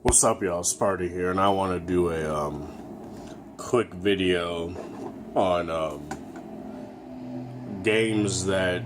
What's up, y'all? Sparty here, and I want to do a quick video on games that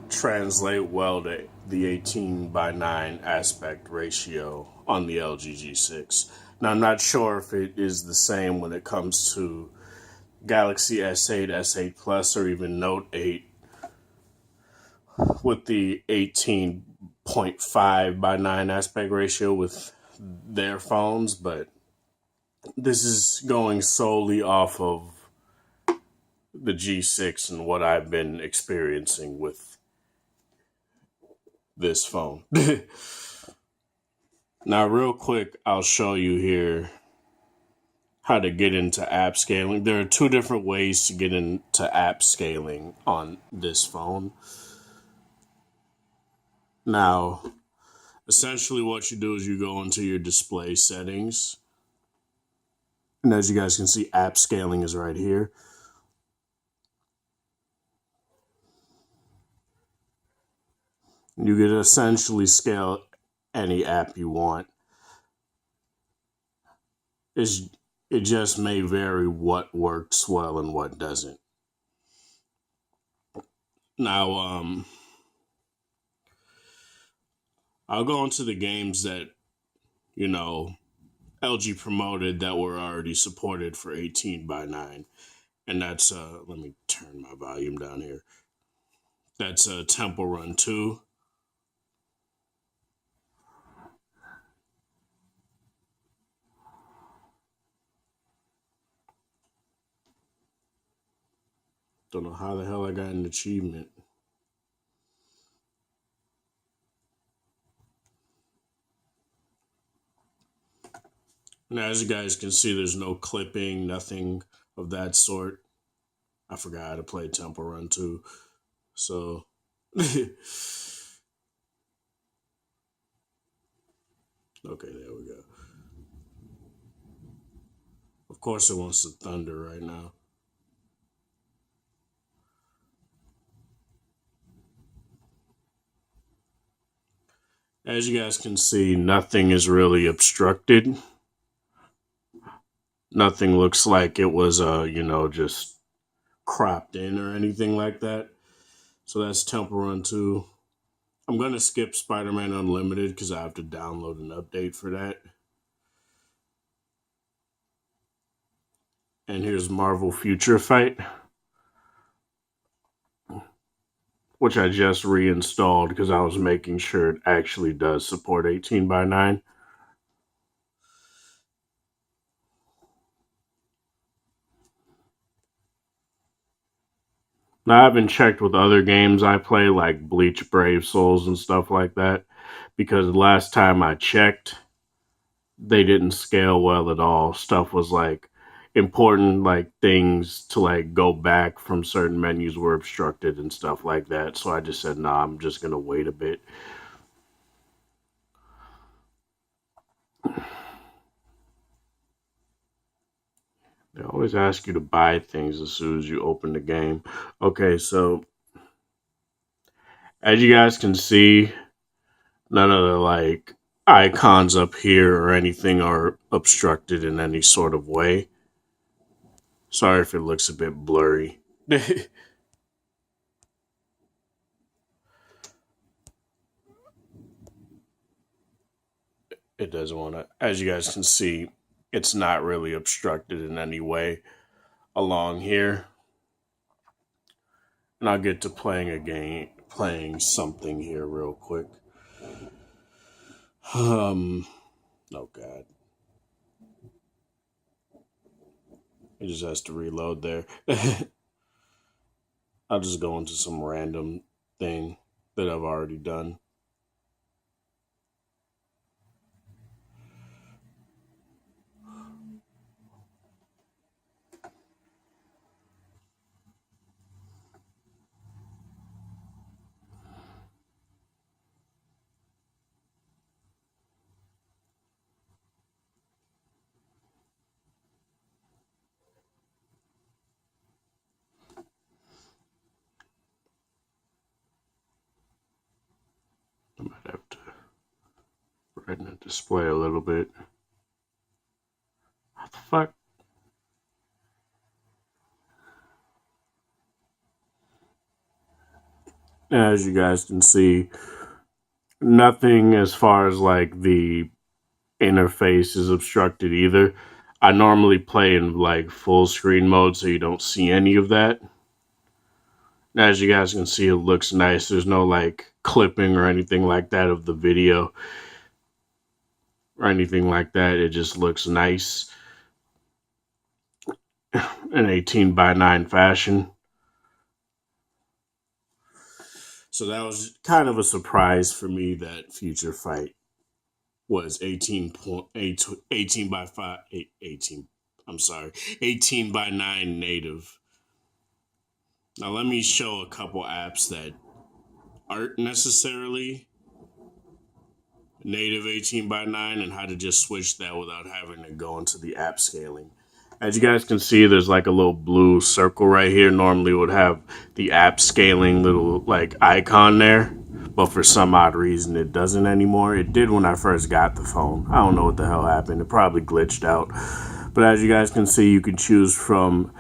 translate well to the 18:9 aspect ratio on the LG G6. Now, I'm not sure if it is the same when it comes to Galaxy S8, S8 Plus, or even Note 8 with the 18.5:9 aspect ratio with their phones, but this is going solely off of the G6 and what I've been experiencing with this phone. Now, real quick, I'll show you here how to get into app scaling. There are two different ways to get into app scaling on this phone. Now, essentially what you do is you go into your display settings. And as you guys can see, app scaling is right here. You can essentially scale any app you want. It just may vary what works well and what doesn't. Now, I'll go into the games that, you know, LG promoted that were already supported for 18:9. And that's, let me turn my volume down here. That's Temple Run 2. Don't know how the hell I got an achievement. And as you guys can see, there's no clipping, nothing of that sort. I forgot how to play Temple Run 2. So, okay, there we go. Of course, it wants to thunder right now. As you guys can see, nothing is really obstructed. Nothing looks like it was, just cropped in or anything like that. So that's Temple Run 2. I'm going to skip Spider-Man Unlimited because I have to download an update for that. And here's Marvel Future Fight, which I just reinstalled because I was making sure it actually does support 18:9. Now, I haven't checked with other games I play, like Bleach Brave Souls and stuff like that, because the last time I checked, they didn't scale well at all. Stuff was like important, like things to like go back from certain menus were obstructed and stuff like that. So I just said, nah, I'm just gonna wait a bit. They always ask you to buy things as soon as you open the game. Okay, so as you guys can see, none of the like icons up here or anything are obstructed in any sort of way. Sorry if it looks a bit blurry. It doesn't want to, as you guys can see, it's not really obstructed in any way along here. And I'll get to playing a game, playing something here real quick. Um, oh god, it just has to reload there. I'll just go into some random thing that I've already done. Brighten the display a little bit. What the fuck? As you guys can see, nothing as far as like the interface is obstructed either. I normally play in like full screen mode so you don't see any of that. As you guys can see, it looks nice. There's no like clipping or anything like that of the video or anything like that. It just looks nice in 18 by 9 fashion. So that was kind of a surprise for me that Future Fight was 18 by 5 18 I'm sorry, 18 by 9 native. Now let me show a couple apps that aren't necessarily native 18 by 9 and how to just switch that without having to go into the app scaling. As you guys can see, there's like a little blue circle right here. Normally would have the app scaling little like icon there, but for some odd reason it doesn't anymore. It did when I first got the phone. I don't know what the hell happened. It probably glitched out. But as you guys can see, you can choose from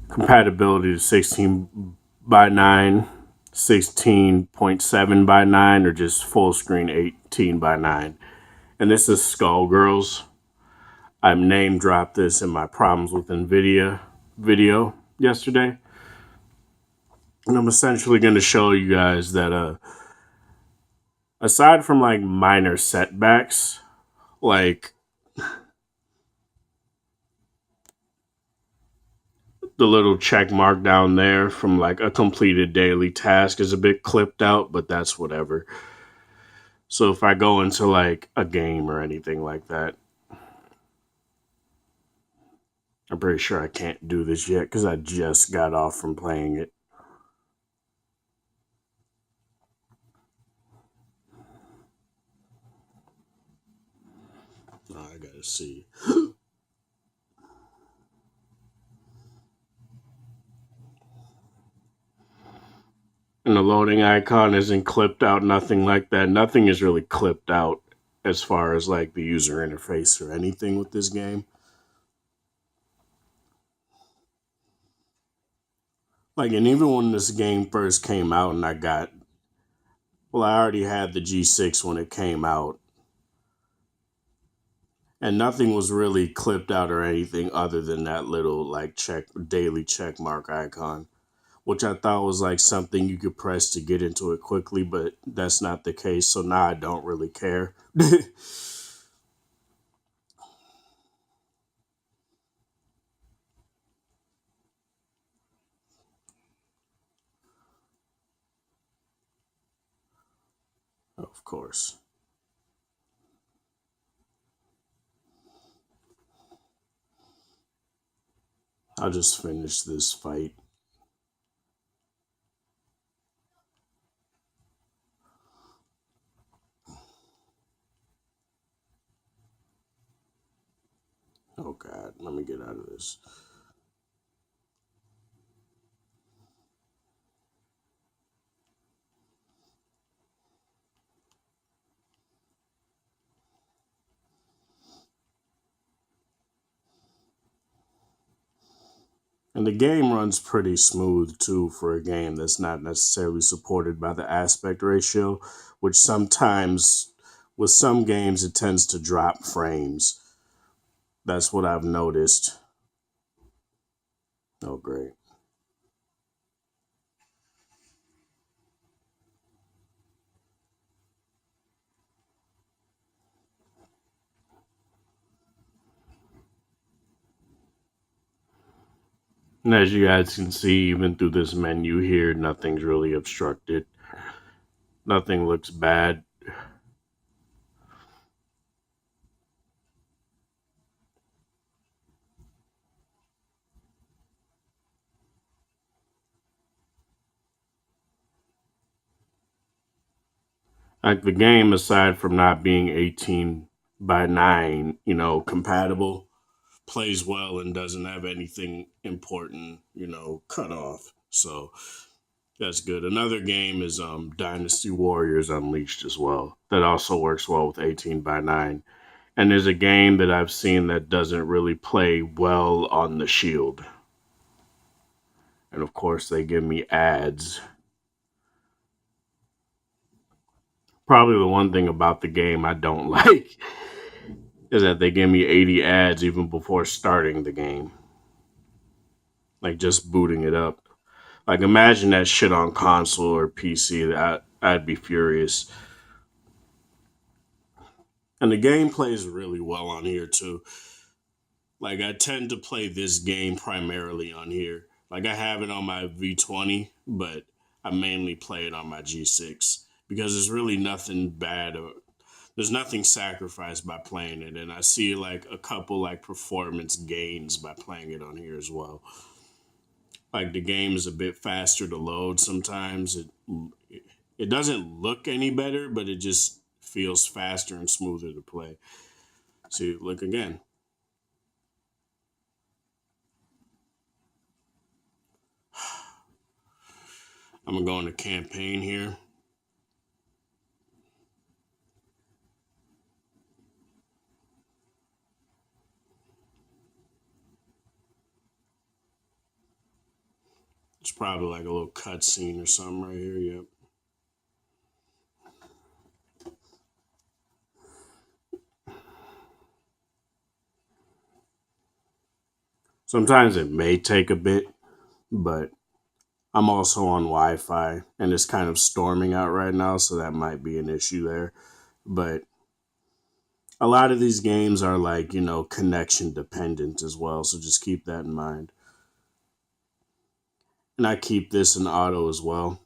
compatibility to 16 by 9, 16.7 by 9, or just full screen 18 by 9. And this is Skullgirls. I name dropped this in my problems with NVIDIA video yesterday. And I'm essentially going to show you guys that aside from like minor setbacks, like the little check mark down there from like a completed daily task is a bit clipped out, but that's whatever. So if I go into like a game or anything like that, I'm pretty sure I can't do this yet because I just got off from playing it. Oh, I gotta see. And the loading icon isn't clipped out, nothing like that. Nothing is really clipped out as far as like the user interface or anything with this game. Like, and even when this game first came out and I already had the G6 when it came out, and nothing was really clipped out or anything other than that little like daily check mark icon, which I thought was like something you could press to get into it quickly, but that's not the case. So now I don't really care. Of course. I'll just finish this fight. Oh God, let me get out of this. And the game runs pretty smooth too for a game that's not necessarily supported by the aspect ratio, which sometimes with some games it tends to drop frames. That's what I've noticed. Oh, great. And as you guys can see, even through this menu here, nothing's really obstructed. Nothing looks bad. Like the game, aside from not being 18 by 9, compatible, plays well and doesn't have anything important, cut off. So That's good. Another game is Dynasty Warriors Unleashed as well. That also works well with 18 by 9. And there's a game that I've seen that doesn't really play well on the Shield. And of course, they give me ads. Probably the one thing about the game I don't like is that they give me 80 ads even before starting the game. Like just booting it up. Like imagine that shit on console or PC. I'd be furious. And the game plays really well on here too. Like I tend to play this game primarily on here. Like I have it on my V20, but I mainly play it on my G6 because there's really nothing bad or there's nothing sacrificed by playing it, and I see like a couple like performance gains by playing it on here as well. Like the game is a bit faster to load sometimes. It doesn't look any better, but it just feels faster and smoother to play. See, look again. I'm gonna go into campaign here. It's probably like a little cutscene or something right here. Yep. Sometimes it may take a bit, but I'm also on Wi Fi and it's kind of storming out right now, so that might be an issue there. But a lot of these games are like, connection dependent as well, so just keep that in mind. And I keep this in auto as well.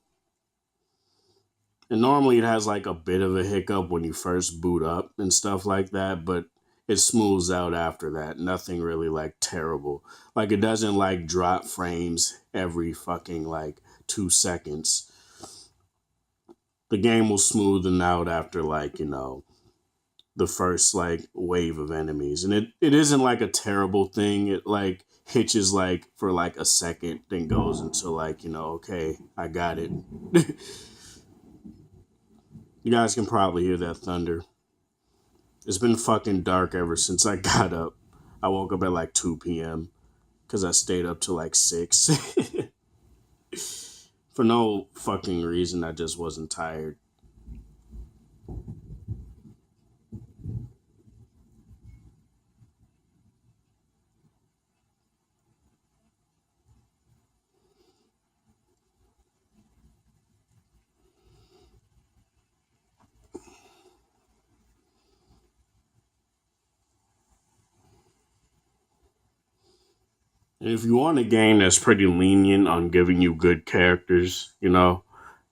And normally it has like a bit of a hiccup when you first boot up and stuff like that, but it smooths out after that. Nothing really like terrible. Like it doesn't like drop frames every fucking like 2 seconds. The game will smoothen out after like, the first like wave of enemies. And it isn't like a terrible thing. It like hitches like for like a second, then goes into like, okay, I got it. You guys can probably hear that thunder. It's been fucking dark ever since I got up. I woke up at like 2 p.m. because I stayed up till like 6. For no fucking reason, I just wasn't tired. And if you want a game that's pretty lenient on giving you good characters,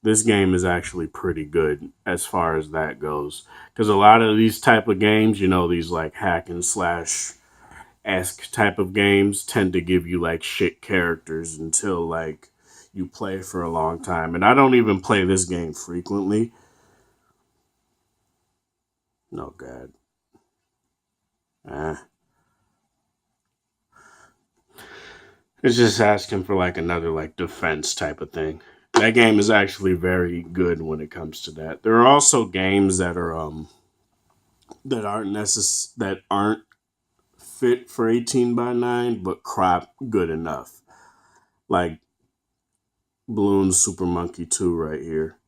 this game is actually pretty good as far as that goes. Because a lot of these type of games, these like hack and slash esque type of games tend to give you like shit characters until like you play for a long time. And I don't even play this game frequently. No, God. Eh. It's just asking for like another like defense type of thing. That game is actually very good when it comes to that. There are also games that are that aren't fit for 18 by 9 but crop good enough. Like Balloon Super Monkey 2 right here.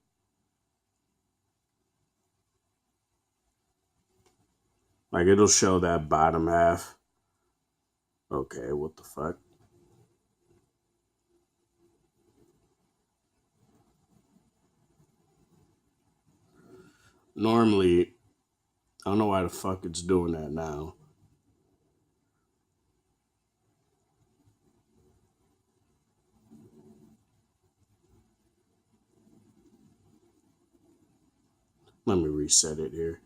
Like it'll show that bottom half. Okay, what the fuck? Normally, I don't know why the fuck it's doing that now. Let me reset it here.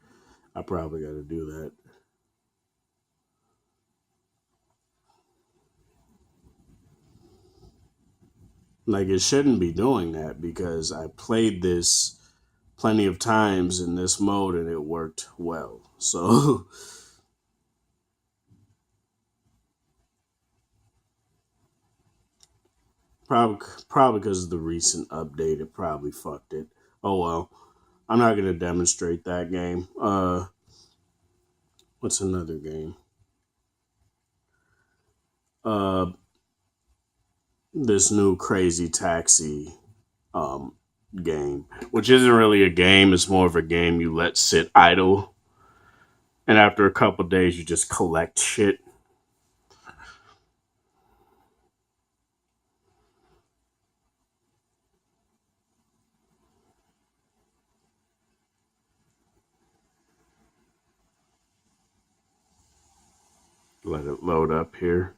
I probably got to do that. Like it shouldn't be doing that because I played this plenty of times in this mode and it worked well. So Probably because of the recent update, it probably fucked it. Oh well, I'm not gonna demonstrate that game. What's another game? Uh, this new Crazy Taxi um game, which isn't really a game. It's more of a game you let sit idle, and after a couple days, you just collect shit. Let it load up here.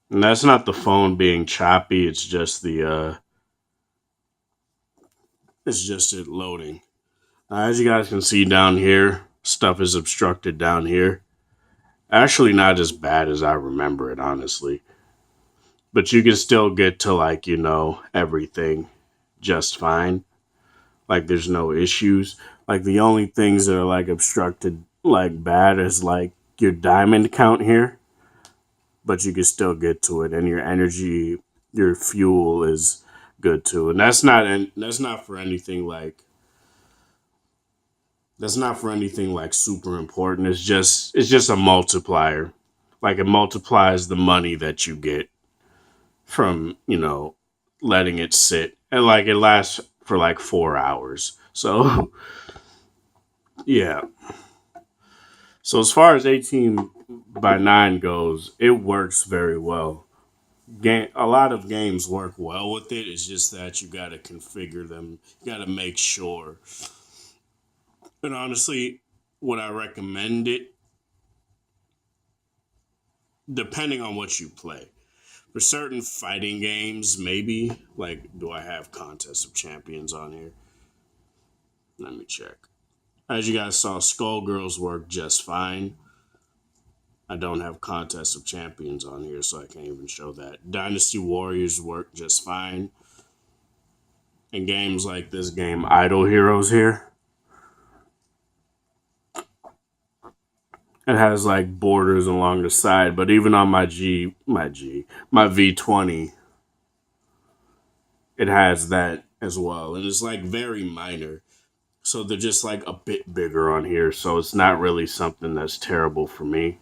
And that's not the phone being choppy. It's just it loading. As you guys can see down here, stuff is obstructed down here. Actually, not as bad as I remember it, honestly. But you can still get to, like, everything just fine. Like, there's no issues. Like, the only things that are, like, obstructed, like, bad is, like, your diamond count here. But you can still get to it. And your energy, your fuel is good too. And that's not for anything like super important. It's just a multiplier. Like it multiplies the money that you get from, letting it sit. And like it lasts for like 4 hours. So yeah. So as far as 18 by 9 goes, it works very well. A lot of games work well with it. It's just that you got to configure them. You got to make sure. And honestly, would I recommend it? Depending on what you play. For certain fighting games, maybe. Like, do I have Contest of Champions on here? Let me check. As you guys saw, Skullgirls work just fine. I don't have Contest of Champions on here, so I can't even show that. Dynasty Warriors work just fine. And games like this game, Idle Heroes here, it has like borders along the side, but even on my V20, it has that as well. And it's like very minor. So they're just like a bit bigger on here. So it's not really something that's terrible for me.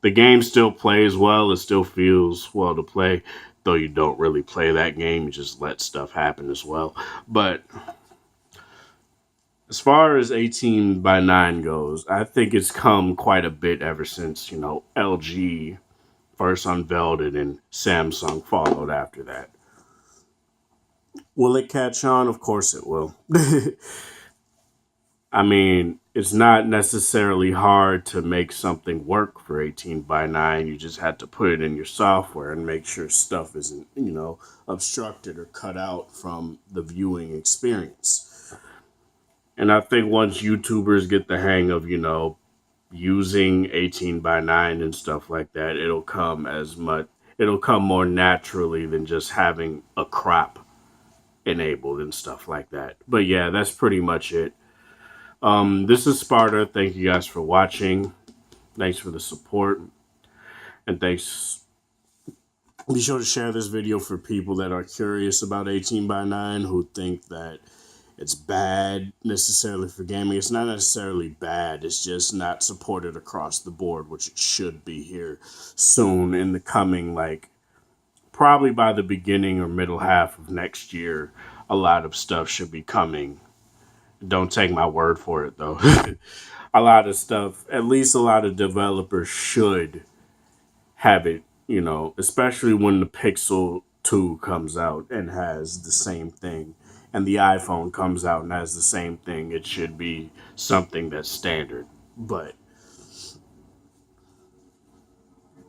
The game still plays well. It still feels well to play, though you don't really play that game. You just let stuff happen as well. But as far as 18 by 9 goes, I think it's come quite a bit ever since, LG first unveiled it and Samsung followed after that. Will it catch on? Of course it will. I mean, it's not necessarily hard to make something work for 18 by 9. You just have to put it in your software and make sure stuff isn't, obstructed or cut out from the viewing experience. And I think once YouTubers get the hang of, using 18 by 9 and stuff like that, it'll come more naturally than just having a crop enabled and stuff like that. But yeah, that's pretty much it. This is Sparta. Thank you guys for watching. Thanks for the support. And thanks. Be sure to share this video for people that are curious about 18 by 9, who think that it's bad necessarily for gaming. It's not necessarily bad. It's just not supported across the board, which it should be here soon in the coming, like, probably by the beginning or middle half of next year. A lot of stuff should be coming. Don't take my word for it, though. A lot of stuff, at least a lot of developers should have it, especially when the Pixel 2 comes out and has the same thing, and the iPhone comes out and has the same thing. It should be something that's standard. But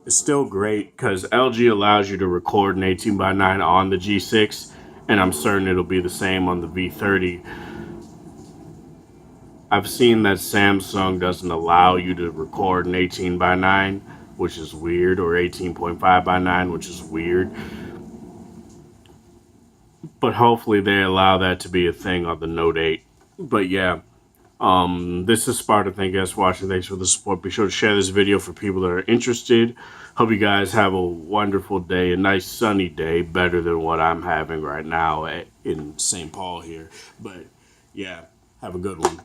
it's still great because LG allows you to record an 18 by 9 on the G6, and I'm certain it'll be the same on the V30. I've seen that Samsung doesn't allow you to record an 18 by 9, which is weird, or 18.5 by 9, which is weird. But hopefully they allow that to be a thing on the Note 8. But yeah, This is Sparta. Thank you guys for watching. Thanks for the support. Be sure to share this video for people that are interested. Hope you guys have a wonderful day, a nice sunny day, better than what I'm having right now in St. Paul here. But yeah, have a good one.